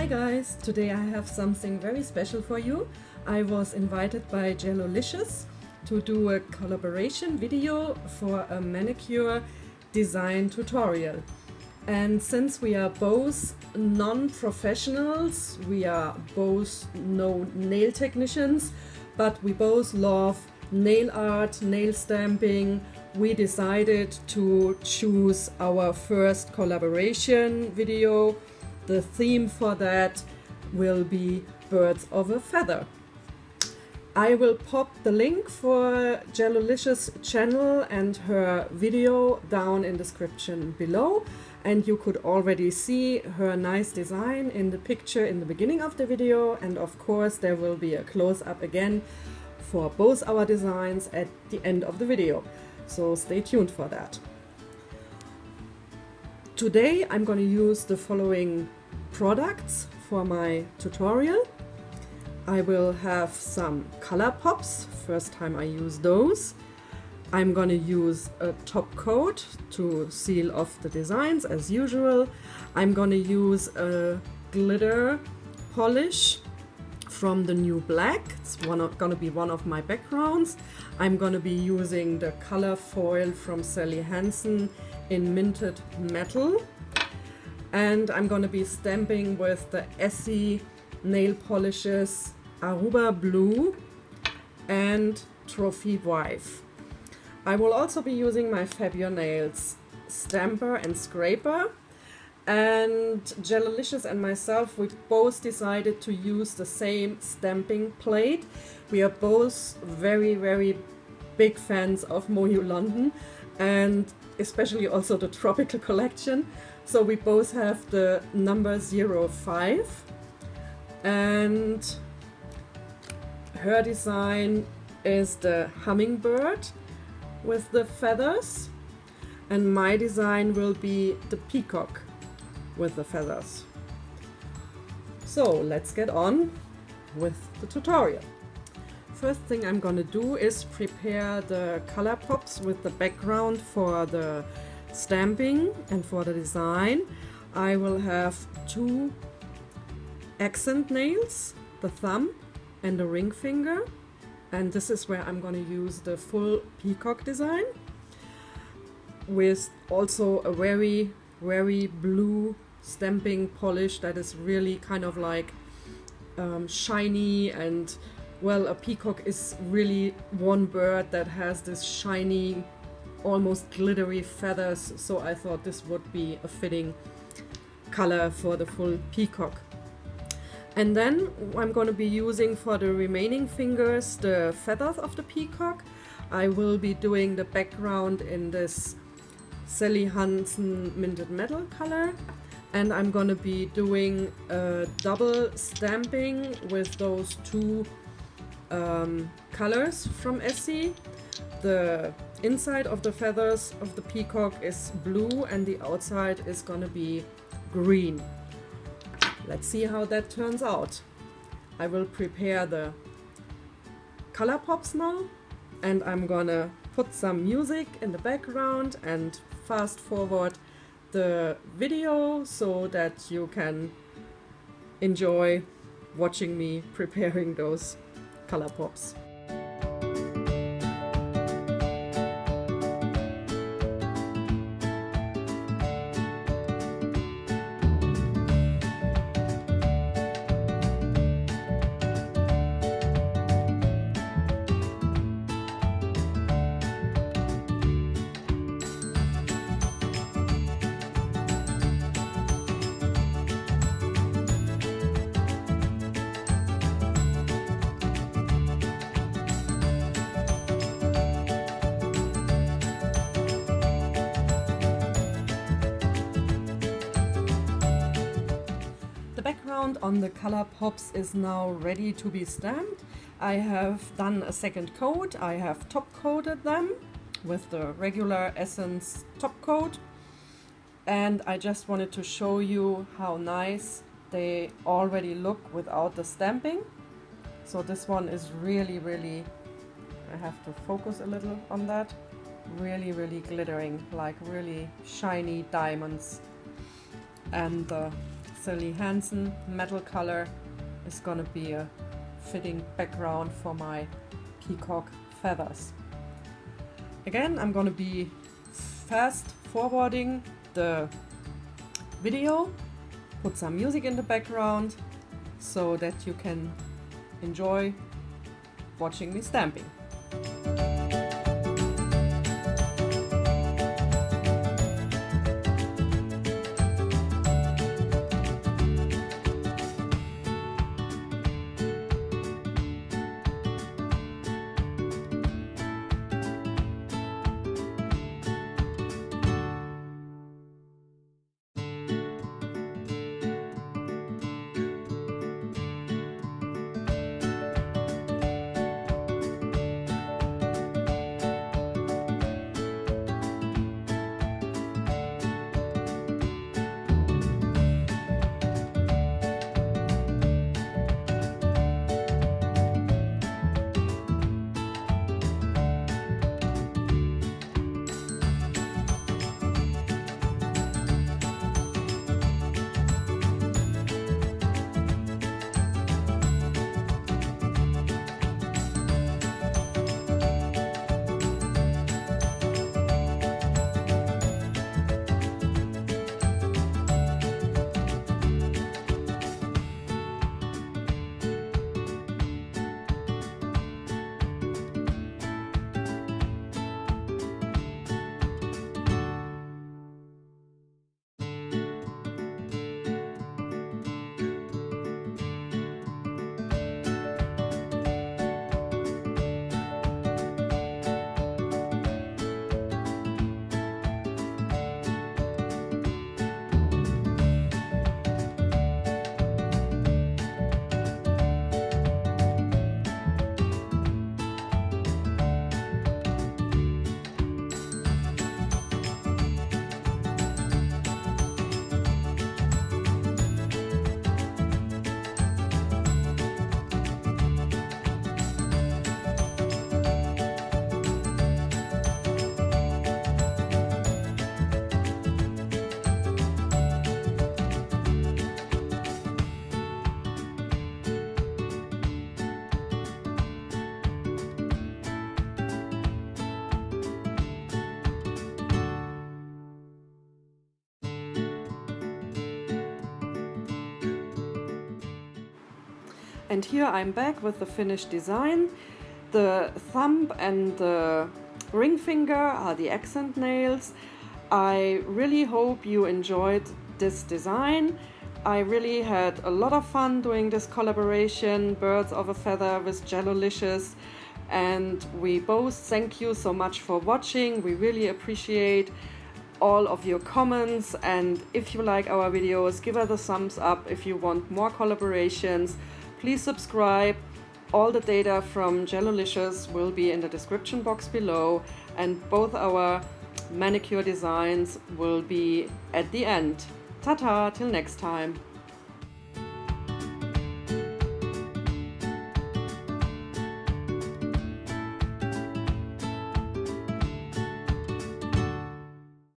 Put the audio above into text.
Hi guys! Today I have something very special for you. I was invited by Gelulicious to do a collaboration video for a manicure design tutorial. And since we are both non-professionals, we are both no nail technicians, but we both love nail art, nail stamping, we decided to choose our first collaboration video. The theme for that will be Birds of a Feather. I will pop the link for Gelulicious channel and her video down in the description below, and you could already see her nice design in the picture in the beginning of the video, and of course there will be a close-up again for both our designs at the end of the video, so stay tuned for that. Today I'm going to use the following products for my tutorial. I will have some color pops, first time I use those. I'm going to use a top coat to seal off the designs as usual. I'm going to use a glitter polish from the new black. It's going to be one of my backgrounds. I'm going to be using the color foil from Sally Hansen in minted metal, and I'm going to be stamping with the Essie nail polishes Aruba Blue and Trophy Wife. I will also be using my Fab Your Nails stamper and scraper, and Gelulicious and myself, we both decided to use the same stamping plate. We are both very big fans of MoYou London, and especially also the Tropical collection. So we both have the number 05, and her design is the hummingbird with the feathers, and my design will be the peacock with the feathers. So let's get on with the tutorial. First thing I'm gonna do is prepare the color pops with the background for the stamping and for the design. I will have two accent nails, the thumb and the ring finger, and this is where I'm gonna use the full peacock design with also a very blue stamping polish that is really kind of like shiny, and well, a peacock is really one bird that has this shiny, almost glittery feathers, so I thought this would be a fitting color for the full peacock. And then I'm going to be using for the remaining fingers the feathers of the peacock. I will be doing the background in this Sally Hansen minted metal color, and I'm going to be doing a double stamping with those two colors from Essie. The inside of the feathers of the peacock is blue and the outside is gonna be green. Let's see how that turns out. I will prepare the color pops now, and I'm gonna put some music in the background and fast forward the video so that you can enjoy watching me preparing those color pops. On the color pops is now ready to be stamped. I have done a second coat. I have top coated them with the regular Essence top coat, and I just wanted to show you how nice they already look without the stamping. So this one is really, I have to focus a little on that, really glittering, like really shiny diamonds, and the Sally Hansen metal color is gonna be a fitting background for my peacock feathers. Again, I'm gonna be fast forwarding the video, put some music in the background so that you can enjoy watching me stamping. And here I'm back with the finished design. The thumb and the ring finger are the accent nails. I really hope you enjoyed this design. I really had a lot of fun doing this collaboration, Birds of a Feather with Gelulicious, and we both thank you so much for watching. We really appreciate all of your comments, and if you like our videos, give us a thumbs up. If you want more collaborations, please subscribe. All the data from Gelulicious will be in the description box below, and both our manicure designs will be at the end. Ta-ta, till next time.